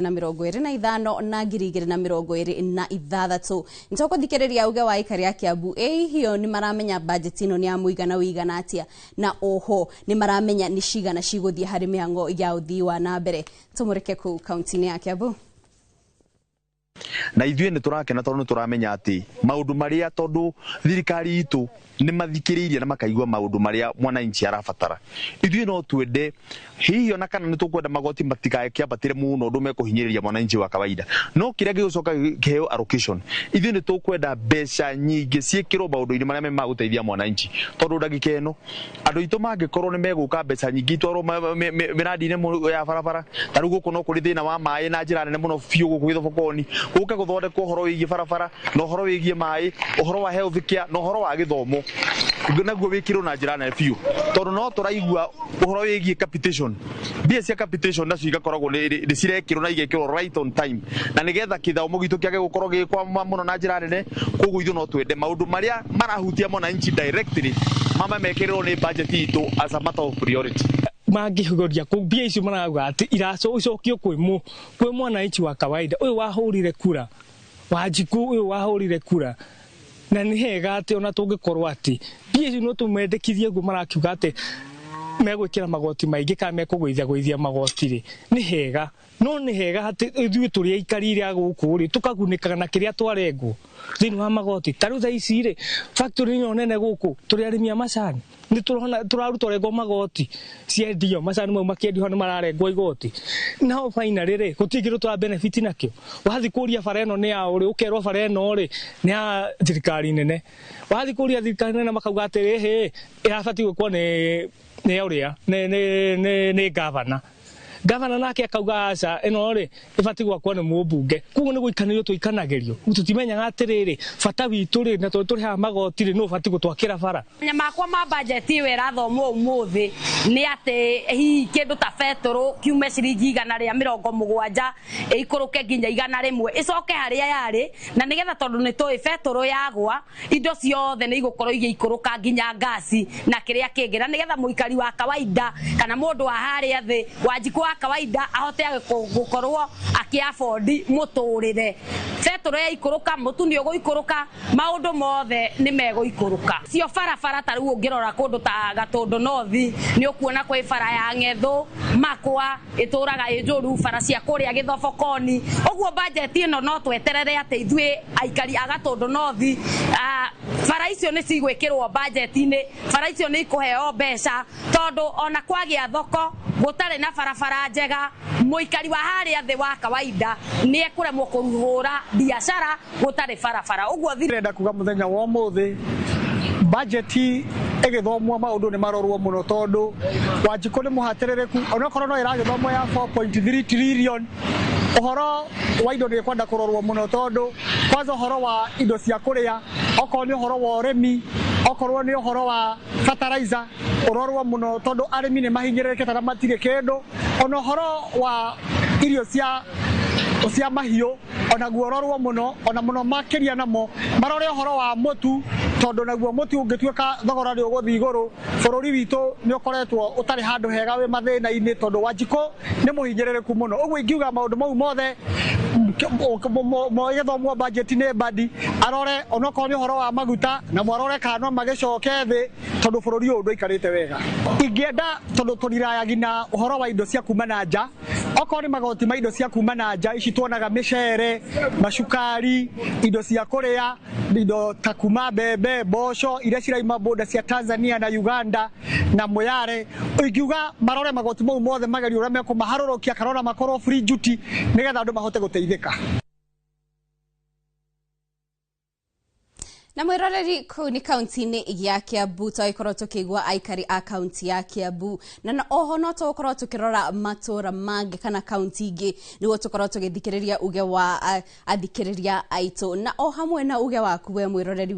na 25 na 2026 ntoko thikiriria uge wa aikari ya Kiambu hiyo ni maramenya budget ino ni ya muigana wigana atia na oho ni maramenya ni cigana ciguthie hari mihango ya uthii wa na mbere tumureke ku county ya Kiambu na ithuĩ nĩ tũrakena tondũ nĩ tũramenya atĩ maũndũ marĩa tondũ thirikari itu nĩ mathikĩrĩirie na makaigua maũndũ marĩa mwananchi arabatara. Ithuĩ no twende hihi ona kana nĩ tũkwenda magoti matikakĩambatĩre mũno ũndũ mekũhinyĩrĩria mwananchi wa kawaida. No kĩrĩa gĩgũcoka kĩheo allocation. Ithuĩ nĩ tũkwenda mbeca nyingĩ ciĩkĩrwo maũndũ-inĩ marĩa magũteithia mwananchi. Tondũ ndagĩka ĩno andũ aitũ mangĩkorwo nĩ megũka mbeca nyingĩ itwarwo mĩrandi-inĩ ya barabara. Ta rĩu gũkũ no kũrĩ thĩna wa maĩ na njĩra nene mũno biũ gũkũ gĩthobokoni. Gũka gũthondekwo ũhoro wĩgiĩ barabara na ũhoro wĩgiĩ maĩ, ũhoro wa health care na ũhoro wa gĩthomo. Naguo wĩkĩrwo na njĩra nene biũ. Tondũ no tũraigua ũhoro wĩgiĩ capitation. Mbia cia capitation nacio igakoragwo nĩ cirekĩrwo na igekĩrwo right on time. Na nĩgetha gĩthomo gitũ kĩage gũkorwo gĩkwama mũno na njĩra nene, koguo ithuĩ no twende maũndũ marĩa marahutia mwananchi directly mama mekĩrĩrwo nĩ budget itũ as a matter of priority. Mangihugoria mbia icio marauga ati iracokio kwĩ mwananchi wa kawaida uyu wahurire kura Wanjiku uyu wahurire kura na ni hega ati ona tungikorwo ati mbia icio no tumendekithie guo marakiuga ati megwikira magoti maingi kana mekugwithia magoti ri ni hega no ni hega ati ithuĩ tũrĩ aikari ria gũkũ ri tukagunĩkaga na kĩrĩa twarengwo thĩinĩ wa magoti. Ta rĩu thaa ici ri factory ĩno nene gũkũ tũrĩ arĩmi a macani ni tũraruta rengwo magoti ciendio macani mau makĩendio nĩ mararengwo igoti. No finally ri gũtigĩrwo twa benefit nakĩo. Wathi kũria bara ĩno nĩ ya ũrĩ ũkerwo bara ĩno ri nĩ ya thirikari nene. Wathi kũria thirikari nene makauga atĩrĩ ĩrabatiĩ gwĩkwo nĩ ũrĩa nĩ governor. Governor nake akauga aca ĩno ri ĩbatiĩ gwakwo nĩ mũmbunge. Koguo nĩ gũikanĩrio tũikanagĩrio. Tũtimenyaga atĩrĩrĩ bata witũ ri na tũrĩ ha magoti ri no ũbatiĩ gũtwakĩra bara. Makwa ma budget ĩyo ĩrathomwo ũmũthĩ nĩ atĩ hihi kĩndũ ta betũrũ kiume ciringi 170 ĩikũrũke nginya 100 ĩcoke harĩa yarĩ na nĩgetha tondũ nĩ tũĩ betũrũ yagwa indo ciothe nĩ igũkorwo igĩikũrũka nginya ngasi na kĩrĩa kĩngĩ na nĩgetha mũikari wa kawaida kana mũndũ wa harĩa thĩ Wanjiku wa kawaida ahote gũkorwo akĩafford mũtũrĩre. Betũrũ yaikũrũka mũtu nĩ ũgũikũrũka maũndũ mothe nĩ megũikũrũka. Cio barabara ta rĩu ũngĩrora kũndũ ta Gatũndũ North nĩ ũkuona kwĩ bara ya Ng'etho Makwa ĩtũraga ĩnjũru bara cia kũrĩa Gĩthobokoni. Ũguo budget ĩno no tweterere atĩ ithuĩ aikari a Gatũndũ North bara icio nĩ cigwĩkĩrwo budget-inĩ, bara icio nĩ ikũheo mbeca tondũ ona kwagĩa thoko gũtarĩ na barabara njega mũikari wa harĩa thĩ wa kawaida nĩ ekũremwo kũhũra biacara gũtarĩ barabara. Ũguo thirenda kuga mũthenya wa ũmũthĩ budget ĩgĩthomwo maũndũ nĩ marorwo mũno tondũ Wanjiku nĩ mũhatĩrĩrĩku onakorwo no ĩragĩthomwo ya 4.3 trillion. Ũhoro wa indo nĩ kwenda kũrorwo mũno tondũ kwanza ũhoro wa indo cia kũrĩa okorwo nĩ ũhoro wa ũrĩmi okorwo nĩ ũhoro wa fertilizer ũrorwo mũno tondũ arĩmi nĩ mahinyĩrĩrĩkĩte na matirĩ kĩndũ. Ona ũhoro wa irio cia mahiũ onaguo ũrorwo mũno ona mũno makĩria namo marore ũhoro wa mũtu tondũ naguo mũtu ũngĩtuĩka thogora nĩ ũgũthiĩ igũrũ bũrũri witũ nĩ ũkoretwo ũtarĩ handũ hega wĩ mathĩna-inĩ tondũ Wanjiku nĩ mũhinyĩrĩrĩku mũno. Ũguo ingiuga maũndũ mau mothe gĩthomwo budget nĩ badi arore onokorwo nĩ ũhoro wa maguta na mwarore kana no magĩcoke thĩ tondũ bũrũri ũyũ ndũikarĩte wega. Ingĩenda tondũ tũrirayagi na ũhoro wa indo cia kuma na nja okorwo nĩ magoti ma indo cia kuma na nja ici tuonaga mĩcere macukari indo cia kũrĩa indo ta kuma mbembe mboco iria ciraima boda cia Tanzania na Uganda na Moyale. Ingiuga marore magoti mau mothe magerio ũrĩa mekũmaharũrũkia kana ona makorwo free duty nĩgetha andũ mahote gũteithĩka. Na mwiroreri kuu ni kaunti-inĩ ya Kiambu tũgĩkorwo tũkĩigua aikari a kaunti ya Kiambu na oho no tũgũkorwo tũkĩrora matũra mangĩ kana kaunti ingĩ nĩguo tũkorwo tũgĩthikĩrĩria uge wa athikĩrĩria aitũ na o hamwe na uge waku we mwiroreri.